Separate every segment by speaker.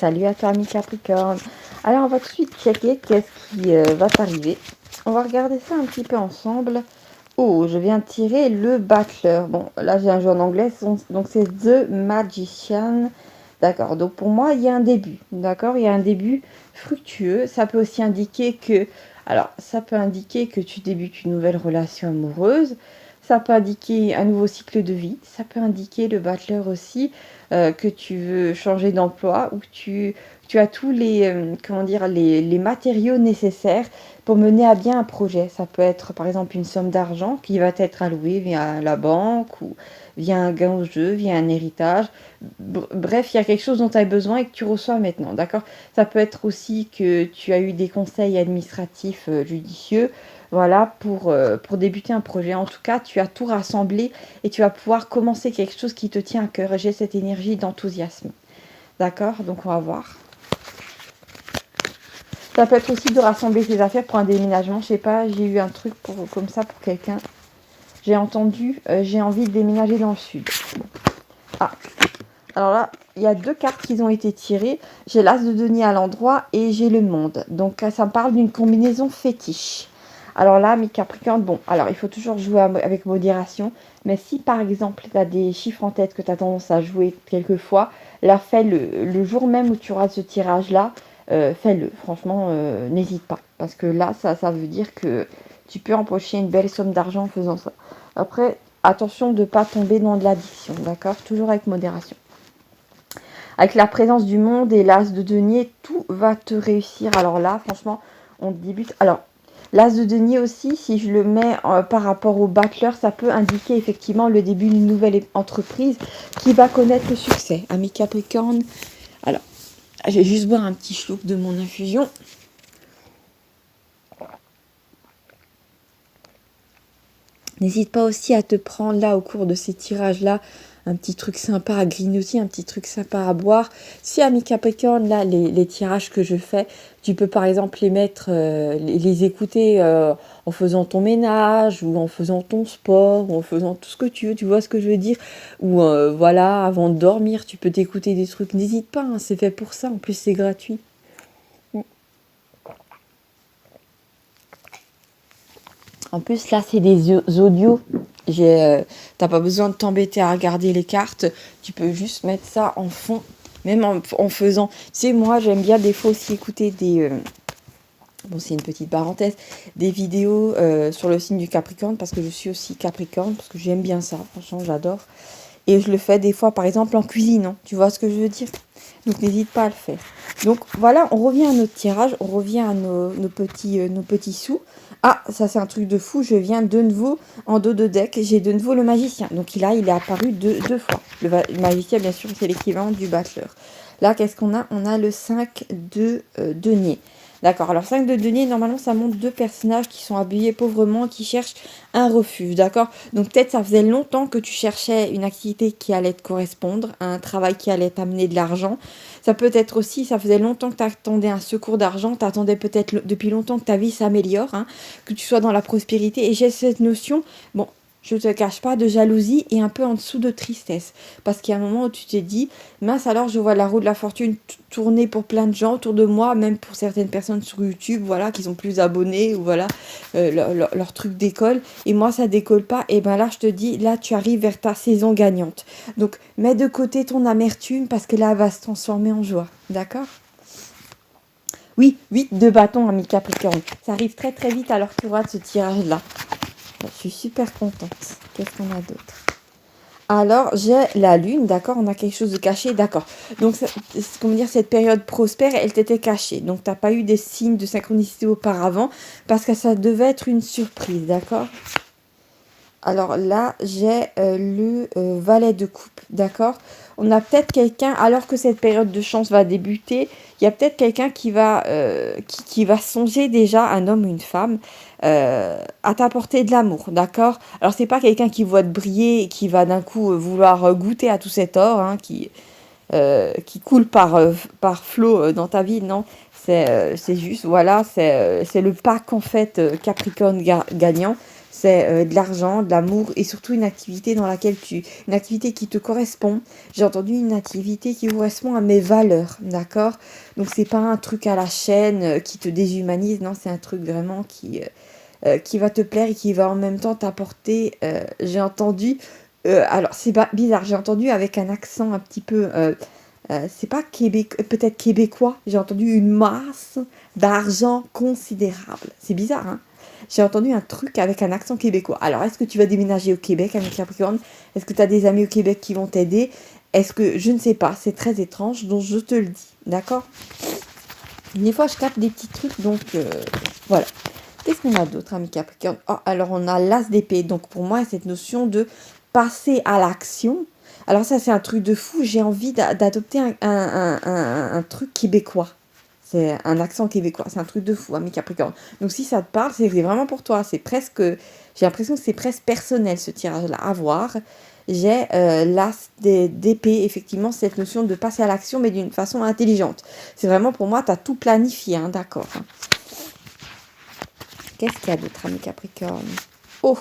Speaker 1: Salut à toi, ami Capricorne. Alors, on va tout de suite checker qu'est-ce qui va t'arriver. On va regarder ça un petit peu ensemble. Oh, je viens de tirer le Butler. Bon, là, j'ai un jeu en anglais, donc c'est The Magician. D'accord, donc pour moi, il y a un début. D'accord, il y a un début fructueux. Ça peut aussi indiquer que... Alors, ça peut indiquer que tu débutes une nouvelle relation amoureuse. Ça peut indiquer un nouveau cycle de vie. Ça peut indiquer, le Butler aussi, que tu veux changer d'emploi ou que tu as tous les, comment dire, les matériaux nécessaires pour mener à bien un projet. Ça peut être par exemple une somme d'argent qui va être allouée via la banque ou via un gain au jeu, via un héritage. Bref, il y a quelque chose dont tu as besoin et que tu reçois maintenant, d'accord? Ça peut être aussi que tu as eu des conseils administratifs judicieux, voilà, pour débuter un projet. En tout cas, tu as tout rassemblé et tu vas pouvoir commencer quelque chose qui te tient à cœur. J'ai cette énergie d'enthousiasme, d'accord? Donc on va voir. Ça peut être aussi de rassembler tes affaires pour un déménagement. Je sais pas, j'ai eu un truc comme ça pour quelqu'un. J'ai entendu, j'ai envie de déménager dans le sud. Bon. Ah, alors là, il y a deux cartes qui ont été tirées. J'ai l'as de denier à l'endroit et j'ai le monde. Donc ça me parle d'une combinaison fétiche. Alors là, mes Capricornes, bon, alors il faut toujours jouer avec modération. Mais si par exemple, tu as des chiffres en tête que tu as tendance à jouer quelquefois, là, fais-le. Le jour même où tu auras ce tirage-là, fais-le. Franchement, n'hésite pas. Parce que là, ça veut dire que tu peux empocher une belle somme d'argent en faisant ça. Après, attention de ne pas tomber dans de l'addiction, d'accord? Toujours avec modération. Avec la présence du monde et l'as de denier, tout va te réussir. Alors là, franchement, on débute. Alors, l'as de denier aussi, si je le mets par rapport au Butler, ça peut indiquer effectivement le début d'une nouvelle entreprise qui va connaître le succès. Amis Capricorne, alors, je vais juste boire un petit schluck de mon infusion. N'hésite pas aussi à te prendre là au cours de ces tirages-là un petit truc sympa à grignoter, un petit truc sympa à boire. Si ami Capricorne, là, les tirages que je fais, tu peux par exemple les mettre, les écouter en faisant ton ménage ou en faisant ton sport ou en faisant tout ce que tu veux, tu vois ce que je veux dire? Ou voilà, avant de dormir, tu peux t'écouter des trucs. N'hésite pas, hein, c'est fait pour ça, en plus c'est gratuit. En plus, là, c'est des audios. T'as pas besoin de t'embêter à regarder les cartes. Tu peux juste mettre ça en fond. Même en faisant... Tu sais, moi, j'aime bien des fois aussi écouter des... bon, c'est une petite parenthèse. Des vidéos sur le signe du Capricorne. Parce que je suis aussi Capricorne. Parce que j'aime bien ça. Franchement, j'adore. Et je le fais des fois, par exemple, en cuisinant. Tu vois ce que je veux dire? Donc, n'hésite pas à le faire. Donc, voilà, on revient à notre tirage. On revient à nos petits sous. Ah, ça, c'est un truc de fou. Je viens de nouveau, en dos de deck, j'ai de nouveau le magicien. Donc, là, il est apparu deux fois. Le magicien, bien sûr, c'est l'équivalent du Butler. Là, qu'est-ce qu'on a? On a le 5 de denier. D'accord, alors 5 de denier, normalement, ça montre deux personnages qui sont habillés pauvrement, qui cherchent un refuge, d'accord? Donc peut-être ça faisait longtemps que tu cherchais une activité qui allait te correspondre, un travail qui allait t'amener de l'argent. Ça peut être aussi, ça faisait longtemps que tu attendais un secours d'argent, tu attendais peut-être depuis longtemps que ta vie s'améliore, hein, que tu sois dans la prospérité. Et j'ai cette notion, bon, je ne te cache pas, de jalousie et un peu en dessous de tristesse. Parce qu'il y a un moment où tu t'es dit, mince, alors je vois la roue de la fortune tourner pour plein de gens autour de moi, même pour certaines personnes sur YouTube, voilà, qui sont plus abonnés, ou voilà, leur truc décolle. Et moi, ça décolle pas. Et ben là, je te dis, là, tu arrives vers ta saison gagnante. Donc, mets de côté ton amertume, parce que là, elle va se transformer en joie. D'accord? Oui, 8 de bâton, ami Capricorne. Ça arrive très très vite alors que tu auras ce tirage-là. Je suis super contente. Qu'est-ce qu'on a d'autre? Alors, j'ai la lune, d'accord? On a quelque chose de caché, d'accord. Donc, comment dire, cette période prospère, elle t'était cachée. Donc, tu n'as pas eu des signes de synchronicité auparavant parce que ça devait être une surprise, d'accord? Alors là, j'ai le valet de coupe, d'accord? On a peut-être quelqu'un, alors que cette période de chance va débuter, il y a peut-être quelqu'un qui va songer déjà, un homme ou une femme, à t'apporter de l'amour, d'accord? Alors c'est pas quelqu'un qui voit te briller et qui va d'un coup vouloir goûter à tout cet or, hein, qui coule par flot dans ta vie, non? C'est juste, voilà, c'est le pack en fait Capricorne gagnant. c'est de l'argent, de l'amour et surtout une activité une activité qui te correspond. J'ai entendu une activité qui correspond à mes valeurs, d'accord? Donc c'est pas un truc à la chaîne qui te déshumanise, non, c'est un truc vraiment qui va te plaire et qui va en même temps t'apporter, j'ai entendu, alors c'est pas bizarre, j'ai entendu avec un accent un petit peu, c'est pas peut-être québécois, j'ai entendu une masse d'argent considérable. C'est bizarre, hein? J'ai entendu un truc avec un accent québécois. Alors, est-ce que tu vas déménager au Québec avec Capricorne? Est-ce que tu as des amis au Québec qui vont t'aider? Est-ce que... Je ne sais pas, c'est très étrange, donc je te le dis, d'accord? Des fois, je capte des petits trucs, donc voilà. Qu'est-ce qu'on a d'autre, ami Capricorne? Oh, alors, on a l'as d'épée. Donc, pour moi, cette notion de passer à l'action. Alors, ça, c'est un truc de fou. J'ai envie d'adopter un truc québécois. C'est un accent québécois. C'est un truc de fou, ami Capricorne. Donc, si ça te parle, c'est vraiment pour toi. C'est presque... J'ai l'impression que c'est presque personnel, ce tirage-là. À voir. J'ai l'as d'épée, effectivement, cette notion de passer à l'action, mais d'une façon intelligente. C'est vraiment, pour moi, tu as tout planifié, hein, d'accord. Qu'est-ce qu'il y a d'autre, ami Capricorne? Oh,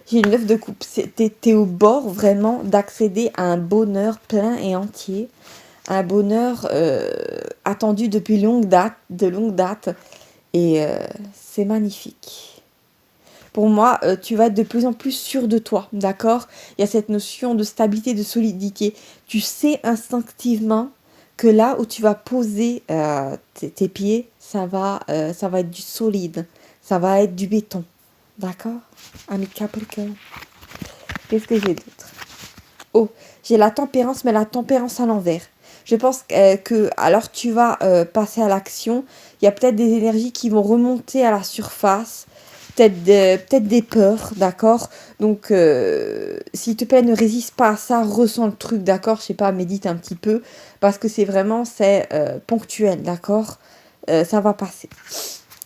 Speaker 1: j'ai une 9 de coupe. T'es au bord, vraiment, d'accéder à un bonheur plein et entier. Un bonheur attendu depuis de longue date. Et c'est magnifique. Pour moi, tu vas être de plus en plus sûr de toi, d'accord? Il y a cette notion de stabilité, de solidité. Tu sais instinctivement que là où tu vas poser tes pieds, ça va être du solide. Ça va être du béton. D'accord? Ami Capricorne. Qu'est-ce que j'ai d'autre? Oh, j'ai la tempérance, mais la tempérance à l'envers. Je pense que alors tu vas passer à l'action. Il y a peut-être des énergies qui vont remonter à la surface. Peut-être des peurs, d'accord? Donc, s'il te plaît, ne résiste pas à ça, ressens le truc, d'accord? Je sais pas, médite un petit peu, parce que c'est ponctuel, d'accord? Ça va passer.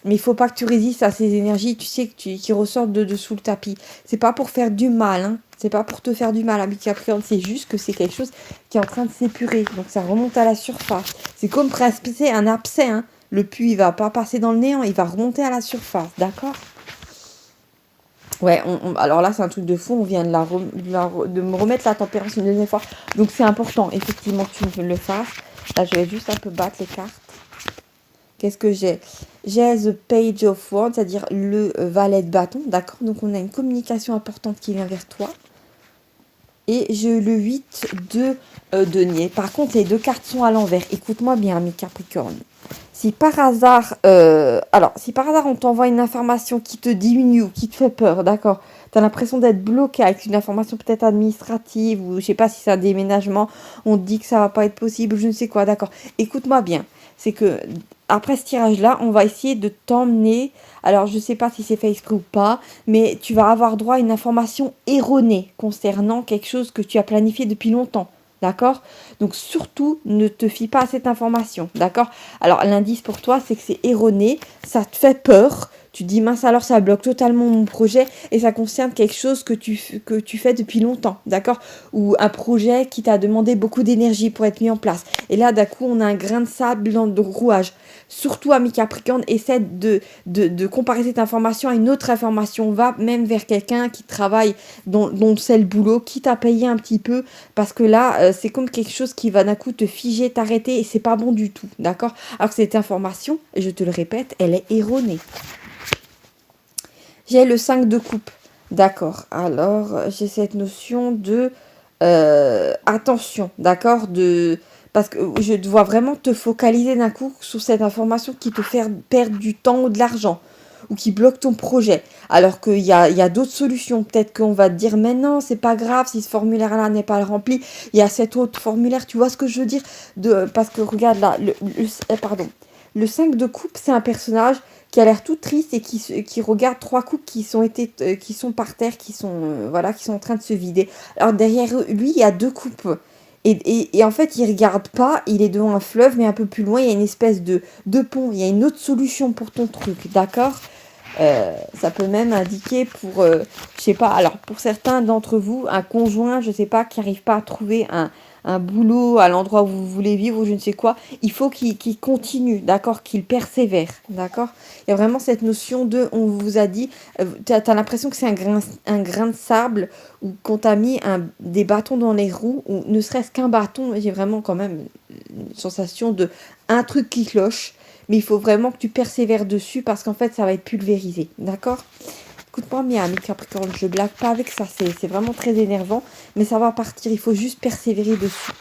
Speaker 1: Mais il faut pas que tu résistes à ces énergies, tu sais, qui ressortent de dessous le tapis. C'est pas pour faire du mal, hein. C'est pas pour te faire du mal, ami Capricorne. C'est juste que c'est quelque chose qui est en train de s'épurer. Donc ça remonte à la surface. C'est comme presque un abcès, hein. Le puits, il va pas passer dans le néant, il va remonter à la surface, d'accord? Ouais, alors là, c'est un truc de fou. On vient de me remettre la température une deuxième fois. Donc c'est important, effectivement, que tu le fasses. Là, je vais juste un peu battre les cartes. Qu'est-ce que j'ai? J'ai The Page of Wands, c'est-à-dire le valet de bâton, d'accord? Donc on a une communication importante qui vient vers toi. Et j'ai le 8 de denier. Par contre, les deux cartes sont à l'envers. Écoute-moi bien, mes Capricornes. Si par hasard, si par hasard on t'envoie une information qui te diminue ou qui te fait peur, d'accord? Tu as l'impression d'être bloqué avec une information peut-être administrative ou je sais pas si c'est un déménagement, on te dit que ça va pas être possible, je ne sais quoi, d'accord? Écoute-moi bien, c'est que après ce tirage-là, on va essayer de t'emmener. Alors, je ne sais pas si c'est fait exprès ou pas, mais tu vas avoir droit à une information erronée concernant quelque chose que tu as planifié depuis longtemps. D'accord? Donc, surtout, ne te fie pas à cette information. D'accord? Alors, l'indice pour toi, c'est que c'est erroné. Ça te fait peur. Tu te dis, mince, alors ça bloque totalement mon projet et ça concerne quelque chose que tu fais depuis longtemps. D'accord? Ou un projet qui t'a demandé beaucoup d'énergie pour être mis en place. Et là, d'un coup, on a un grain de sable dans le rouage. Surtout, ami Capricorne, essaie de comparer cette information à une autre information. Va même vers quelqu'un qui travaille, dont c'est le boulot, qui t'a payé un petit peu. Parce que là, c'est comme quelque chose qui va d'un coup te figer, t'arrêter. Et c'est pas bon du tout. D'accord? Alors que cette information, et je te le répète, elle est erronée. J'ai le 5 de coupe. D'accord. Alors, j'ai cette notion de attention. D'accord? Parce que je dois vraiment te focaliser d'un coup sur cette information qui te fait perdre du temps ou de l'argent ou qui bloque ton projet. Alors qu'il y a d'autres solutions. Peut-être qu'on va te dire, mais non, c'est pas grave si ce formulaire-là n'est pas rempli. Il y a cet autre formulaire. Tu vois ce que je veux dire? Parce que regarde là, le 5 de coupe, c'est un personnage qui a l'air tout triste et qui regarde 3 coupes qui sont par terre, qui sont en train de se vider. Alors derrière lui, il y a 2 coupes. Et en fait, il regarde pas, il est devant un fleuve, mais un peu plus loin, il y a une espèce de pont. Il y a une autre solution pour ton truc, d'accord? Ça peut même indiquer pour, je sais pas, alors pour certains d'entre vous, un conjoint, je sais pas, qui n'arrive pas à trouver un un boulot à l'endroit où vous voulez vivre ou je ne sais quoi, il faut qu'il continue, d'accord, qu'il persévère, d'accord. Il y a vraiment cette notion de, on vous a dit, tu as l'impression que c'est un grain de sable ou qu'on t'a mis des bâtons dans les roues, ou ne serait-ce qu'un bâton, j'ai vraiment quand même une sensation de un truc qui cloche, mais il faut vraiment que tu persévères dessus parce qu'en fait ça va être pulvérisé, d'accord. Écoute-moi bien, ami Capricorne, je blague pas avec ça, c'est vraiment très énervant, mais ça va partir, il faut juste persévérer dessus.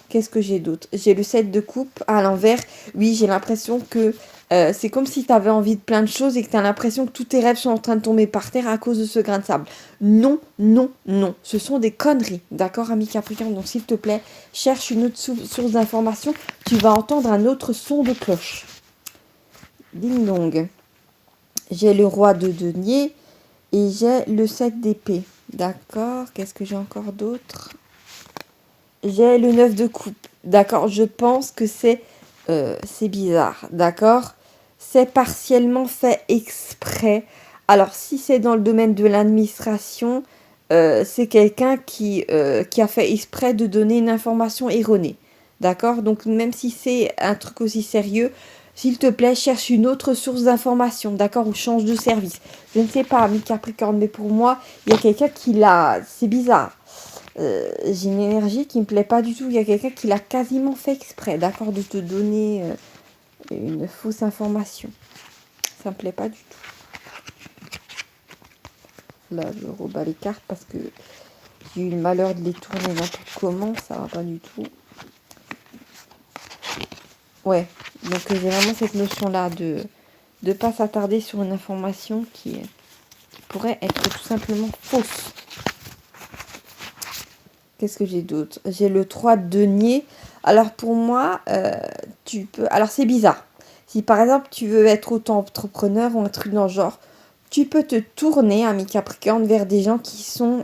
Speaker 1: Qu'est-ce que j'ai d'autre? J'ai le 7 de coupe à l'envers. Oui, j'ai l'impression que c'est comme si tu avais envie de plein de choses et que tu as l'impression que tous tes rêves sont en train de tomber par terre à cause de ce grain de sable. Non, non, non. Ce sont des conneries. D'accord, ami Capricorne? Donc, s'il te plaît, cherche une autre source d'information. Tu vas entendre un autre son de cloche. Ding dong. J'ai le roi de denier et j'ai le 7 d'épée. D'accord, qu'est-ce que j'ai encore d'autre? J'ai le 9 de coupe. D'accord, je pense que c'est bizarre. D'accord, c'est partiellement fait exprès. Alors, si c'est dans le domaine de l'administration, c'est quelqu'un qui a fait exprès de donner une information erronée. D'accord, donc même si c'est un truc aussi sérieux, s'il te plaît, cherche une autre source d'information, d'accord, ou change de service. Je ne sais pas, ami Capricorne, mais pour moi, il y a quelqu'un qui l'a... C'est bizarre. J'ai une énergie qui me plaît pas du tout. Il y a quelqu'un qui l'a quasiment fait exprès, d'accord, de te donner une fausse information. Ça me plaît pas du tout. Là, je rebats les cartes parce que j'ai eu le malheur de les tourner n'importe comment. Ça va pas du tout. Ouais, donc j'ai vraiment cette notion-là de pas s'attarder sur une information qui pourrait être tout simplement fausse. Qu'est-ce que j'ai d'autre? J'ai le 3 de denier. Alors pour moi, tu peux... Alors c'est bizarre. Si par exemple tu veux être auto-entrepreneur ou un truc dans le genre, tu peux te tourner, ami Capricorne, vers des gens qui sont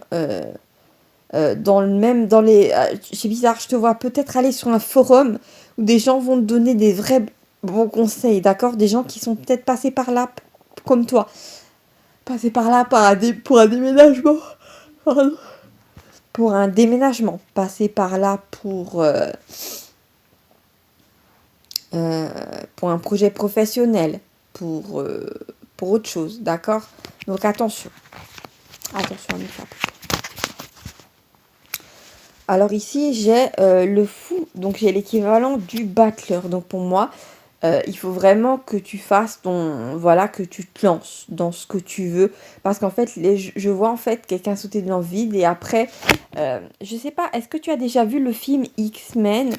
Speaker 1: dans le même... dans les. C'est bizarre, je te vois peut-être aller sur un forum où des gens vont te donner des vrais bons conseils, d'accord? Des gens qui sont peut-être passés par là comme toi. Passés par là pour un déménagement. Pardon. Pour un déménagement, passer par là pour un projet professionnel, pour autre chose, d'accord? Donc attention. Attention à mes femmes. Alors ici, j'ai le fou, donc j'ai l'équivalent du battleur. Donc pour moi, il faut vraiment que tu fasses voilà, que tu te lances dans ce que tu veux. Parce qu'en fait, je vois en fait quelqu'un sauter dans le vide et après, je sais pas, est-ce que tu as déjà vu le film X-Men,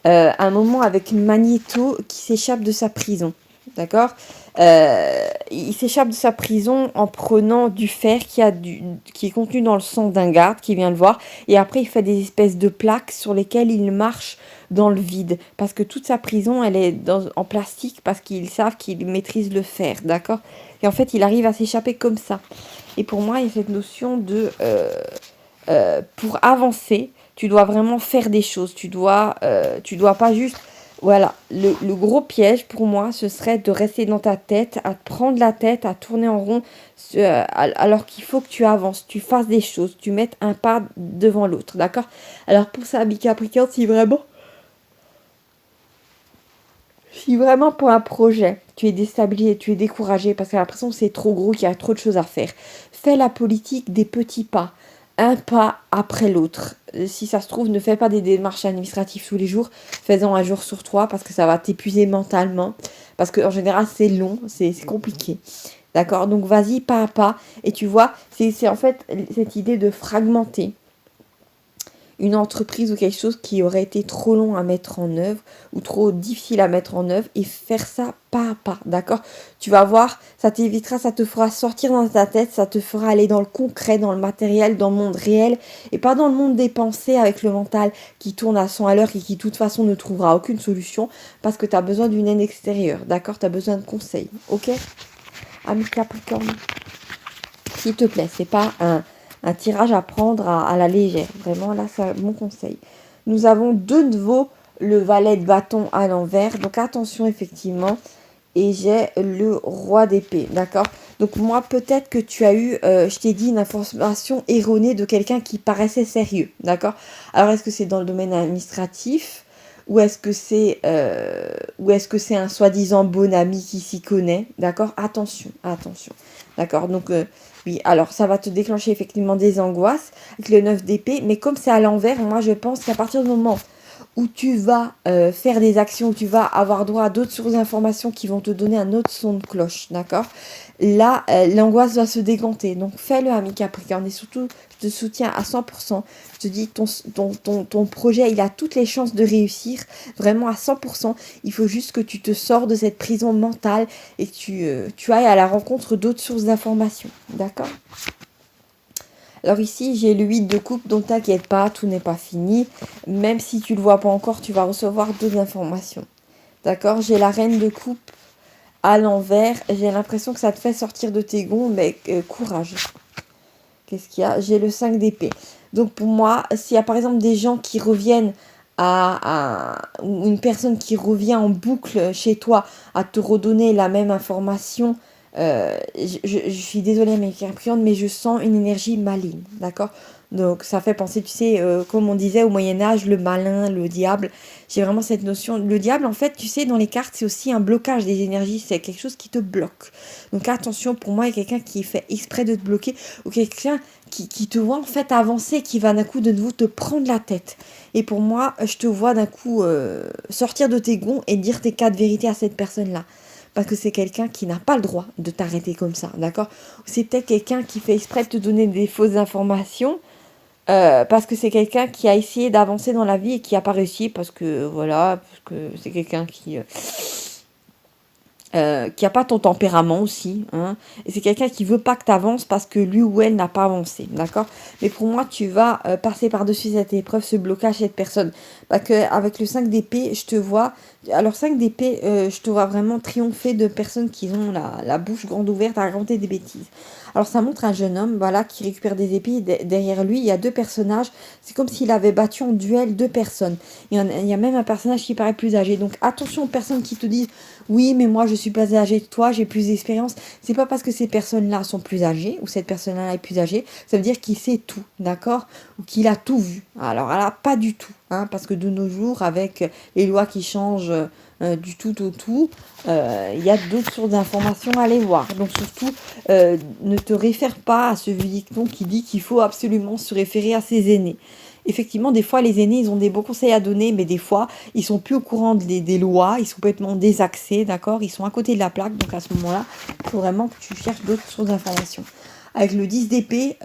Speaker 1: un moment avec Magneto qui s'échappe de sa prison, d'accord? Il s'échappe de sa prison en prenant du fer qui est contenu dans le sang d'un garde qui vient le voir et après il fait des espèces de plaques sur lesquelles il marche dans le vide parce que toute sa prison elle est en plastique parce qu'ils savent qu'il maîtrise le fer, d'accord? Et en fait il arrive à s'échapper comme ça. Et pour moi il y a cette notion de pour avancer tu dois vraiment faire des choses, tu dois pas juste... Voilà, le gros piège pour moi, ce serait de rester dans ta tête, à te prendre la tête, à tourner en rond, alors qu'il faut que tu avances, tu fasses des choses, tu mettes un pas devant l'autre, d'accord? Alors pour ça, ami Capricorne, si vraiment pour un projet, tu es déstabilisé, tu es découragé parce que l'impression que c'est trop gros, qu'il y a trop de choses à faire, fais la politique des petits pas. Un pas après l'autre. Si ça se trouve, ne fais pas des démarches administratives tous les jours. Fais-en un jour sur 3 parce que ça va t'épuiser mentalement. Parce qu'en général, c'est long, c'est compliqué. D'accord? Donc, vas-y pas à pas. Et tu vois, c'est en fait cette idée de fragmenter une entreprise ou quelque chose qui aurait été trop long à mettre en œuvre ou trop difficile à mettre en œuvre et faire ça pas à pas, d'accord? Tu vas voir, ça t'évitera, ça te fera sortir dans ta tête, ça te fera aller dans le concret, dans le matériel, dans le monde réel et pas dans le monde des pensées avec le mental qui tourne à 100 à l'heure et qui de toute façon ne trouvera aucune solution parce que tu as besoin d'une aide extérieure, d'accord? Tu as besoin de conseils, ok? Ami Capricorne, s'il te plaît, c'est pas un tirage à prendre à la légère. Vraiment, là, c'est mon conseil. Nous avons de nouveau le valet de bâton à l'envers. Donc, attention, effectivement. et j'ai le roi d'épée, d'accord? Donc moi, peut-être que tu as eu, je t'ai dit, une information erronée de quelqu'un qui paraissait sérieux, d'accord? Alors, est-ce que c'est dans le domaine administratif ou est-ce que c'est un soi-disant bon ami qui s'y connaît, d'accord? Attention, attention, d'accord? Donc, oui, alors ça va te déclencher effectivement des angoisses avec le 9 d'épée, mais comme c'est à l'envers, moi je pense qu'à partir du moment où tu vas faire des actions, où tu vas avoir droit à d'autres sources d'informations qui vont te donner un autre son de cloche, d'accord? Là, l'angoisse va se décanter. Donc fais-le, ami Capricorne, et surtout, je te soutiens à 100%. Je te dis, ton projet, il a toutes les chances de réussir, vraiment à 100%. Il faut juste que tu te sors de cette prison mentale et que tu ailles à la rencontre d'autres sources d'informations, d'accord? Alors ici, j'ai le 8 de coupe, donc t'inquiète pas, tout n'est pas fini. Même si tu le vois pas encore, tu vas recevoir d'autres informations. D'accord? J'ai la reine de coupe à l'envers. J'ai l'impression que ça te fait sortir de tes gonds, mais courage. Qu'est-ce qu'il y a? J'ai le 5 d'épée. Donc pour moi, s'il y a par exemple des gens qui reviennent ou une personne qui revient en boucle chez toi à te redonner la même information, je suis désolée mes Capricornes, mais je sens une énergie maligne, d'accord? Donc ça fait penser, tu sais, comme on disait au Moyen-Âge, le malin, le diable. J'ai vraiment cette notion. Le diable, en fait, tu sais, dans les cartes, c'est aussi un blocage des énergies, c'est quelque chose qui te bloque. Donc attention, pour moi, il y a quelqu'un qui fait exprès de te bloquer ou quelqu'un qui te voit en fait avancer, qui va d'un coup de nouveau te prendre la tête. Et pour moi, je te vois d'un coup sortir de tes gonds et dire tes quatre vérités à cette personne-là. Parce que c'est quelqu'un qui n'a pas le droit de t'arrêter comme ça, d'accord? C'est peut-être quelqu'un qui fait exprès de te donner des fausses informations, parce que c'est quelqu'un qui a essayé d'avancer dans la vie et qui n'a pas réussi, parce que voilà, parce que c'est quelqu'un qui a pas ton tempérament aussi, hein, et c'est quelqu'un qui veut pas que tu avances parce que lui ou elle n'a pas avancé, d'accord? Mais pour moi, tu vas passer par-dessus cette épreuve, ce blocage, cette personne. Parce que avec le 5 d'épée, je te vois, alors 5 d'épée, je te vois vraiment triompher de personnes qui ont la bouche grande ouverte à raconter des bêtises. Alors ça montre un jeune homme, voilà, qui récupère des épées. Derrière lui, il y a deux personnages. C'est comme s'il avait battu en duel deux personnes. Il y a même un personnage qui paraît plus âgé. Donc attention aux personnes qui te disent oui, mais moi je suis plus âgée que toi, j'ai plus d'expérience. C'est pas parce que ces personnes-là sont plus âgées ou cette personne-là est plus âgée, ça veut dire qu'il sait tout, d'accord? Ou qu'il a tout vu. Alors là, pas du tout, hein, parce que de nos jours, avec les lois qui changent du tout au tout, il y a d'autres sources d'informations à aller voir. Donc surtout, ne te réfère pas à ce dicton qui dit qu'il faut absolument se référer à ses aînés. Effectivement, des fois, les aînés, ils ont des bons conseils à donner, mais des fois, ils sont plus au courant des lois, ils sont complètement désaxés, d'accord? Ils sont à côté de la plaque, donc à ce moment-là, il faut vraiment que tu cherches d'autres sources d'informations. Avec le 10 d'épée,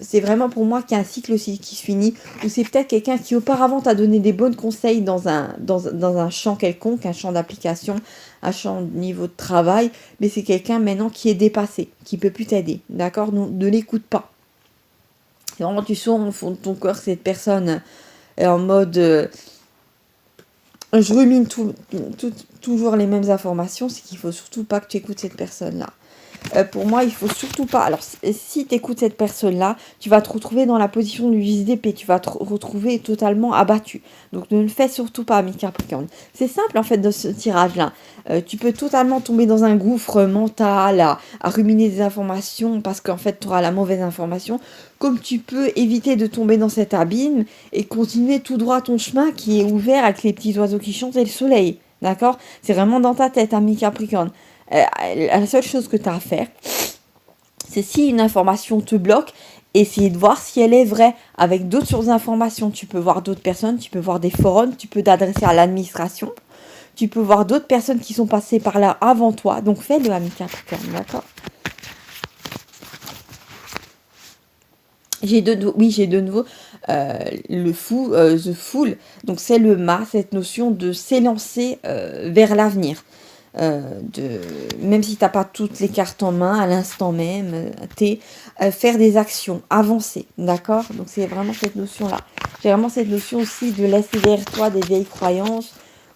Speaker 1: c'est vraiment pour moi qu'il y a un cycle aussi qui se finit, où c'est peut-être quelqu'un qui auparavant t'a donné des bons conseils dans un champ quelconque, un champ d'application, un champ de niveau de travail, mais c'est quelqu'un maintenant qui est dépassé, qui peut plus t'aider, d'accord? Donc ne l'écoute pas. C'est vraiment, tu sens au fond de ton corps que cette personne est en mode je rumine toujours les mêmes informations, c'est qu'il faut surtout pas que tu écoutes cette personne-là. Pour moi, il faut surtout pas. Alors, si tu écoutes cette personne-là, tu vas te retrouver dans la position du JDP, tu vas te retrouver totalement abattu. Donc, ne le fais surtout pas, ami Capricorne. C'est simple en fait de ce tirage-là. Tu peux totalement tomber dans un gouffre mental, à ruminer des informations parce qu'en fait, tu auras la mauvaise information. Comme tu peux éviter de tomber dans cet abîme et continuer tout droit ton chemin qui est ouvert avec les petits oiseaux qui chantent et le soleil. D'accord? C'est vraiment dans ta tête, ami Capricorne. La seule chose que tu as à faire, c'est si une information te bloque, essayer de voir si elle est vraie. Avec d'autres sources d'informations, tu peux voir d'autres personnes, tu peux voir des forums, tu peux t'adresser à l'administration, tu peux voir d'autres personnes qui sont passées par là avant toi. Donc fais-le, ami Capricorne, d'accord? J'ai de nouveau le fou, the fool. Donc c'est le mât, cette notion de s'élancer vers l'avenir. Même si tu n'as pas toutes les cartes en main à l'instant même, faire des actions, avancer, d'accord? Donc c'est vraiment cette notion-là. J'ai vraiment cette notion aussi de laisser derrière toi des vieilles croyances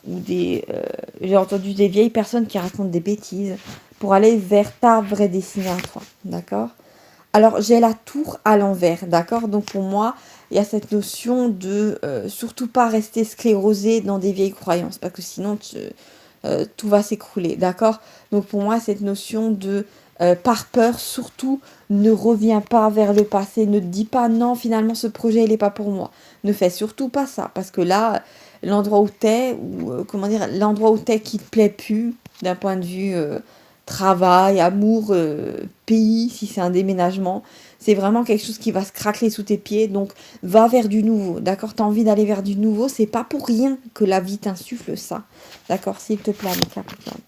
Speaker 1: ou j'ai entendu des vieilles personnes qui racontent des bêtises pour aller vers ta vraie destinée à toi, d'accord? Alors j'ai la tour à l'envers, d'accord? Donc pour moi, il y a cette notion de surtout pas rester sclérosé dans des vieilles croyances, parce que sinon tout va s'écrouler, d'accord? Donc pour moi, cette notion de par peur, surtout, ne reviens pas vers le passé, ne te dis pas non, finalement ce projet il n'est pas pour moi. Ne fais surtout pas ça, parce que là, l'endroit où t'es, ou comment dire, l'endroit où t'es qui te plaît plus, d'un point de vue travail, amour, pays, si c'est un déménagement, c'est vraiment quelque chose qui va se craquer sous tes pieds. Donc va vers du nouveau, d'accord? T'as envie d'aller vers du nouveau, c'est pas pour rien que la vie t'insuffle ça, d'accord? S'il te plaît, mes Capricornes.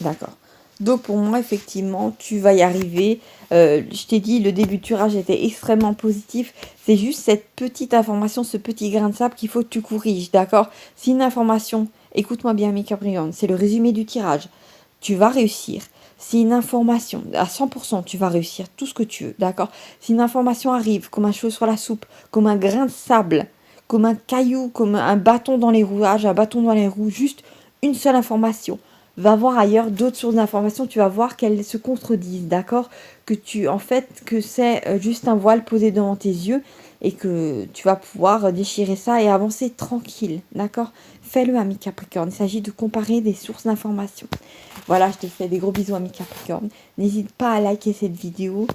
Speaker 1: D'accord. Donc pour moi, effectivement, tu vas y arriver. Je t'ai dit, le début de tirage était extrêmement positif. C'est juste cette petite information, ce petit grain de sable qu'il faut que tu corriges, d'accord? Si une information, écoute-moi bien, mes Capricornes, c'est le résumé du tirage. Tu vas réussir. Si une information, à 100%, tu vas réussir tout ce que tu veux, d'accord? Si une information arrive comme un cheveu sur la soupe, comme un grain de sable, comme un caillou, comme un bâton dans les rouages, un bâton dans les roues, juste une seule information, va voir ailleurs d'autres sources d'informations, tu vas voir qu'elles se contredisent, d'accord? Que c'est juste un voile posé devant tes yeux et que tu vas pouvoir déchirer ça et avancer tranquille, d'accord? Fais-le, ami Capricorne. Il s'agit de comparer des sources d'informations. Voilà, je te fais des gros bisous, ami Capricorne. N'hésite pas à liker cette vidéo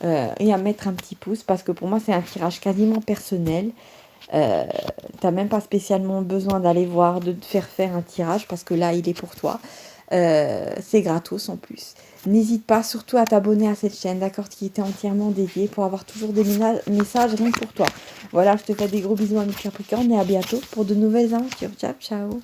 Speaker 1: et à mettre un petit pouce parce que pour moi, c'est un tirage quasiment personnel. T'as même pas spécialement besoin d'aller voir, de te faire un tirage parce que là, il est pour toi. C'est gratos en plus. N'hésite pas surtout à t'abonner à cette chaîne, d'accord, qui était entièrement dédiée pour avoir toujours des messages rien que pour toi. Voilà, je te fais des gros bisous, ami Capricorne, et à bientôt pour de nouvelles aventures. Ciao, ciao.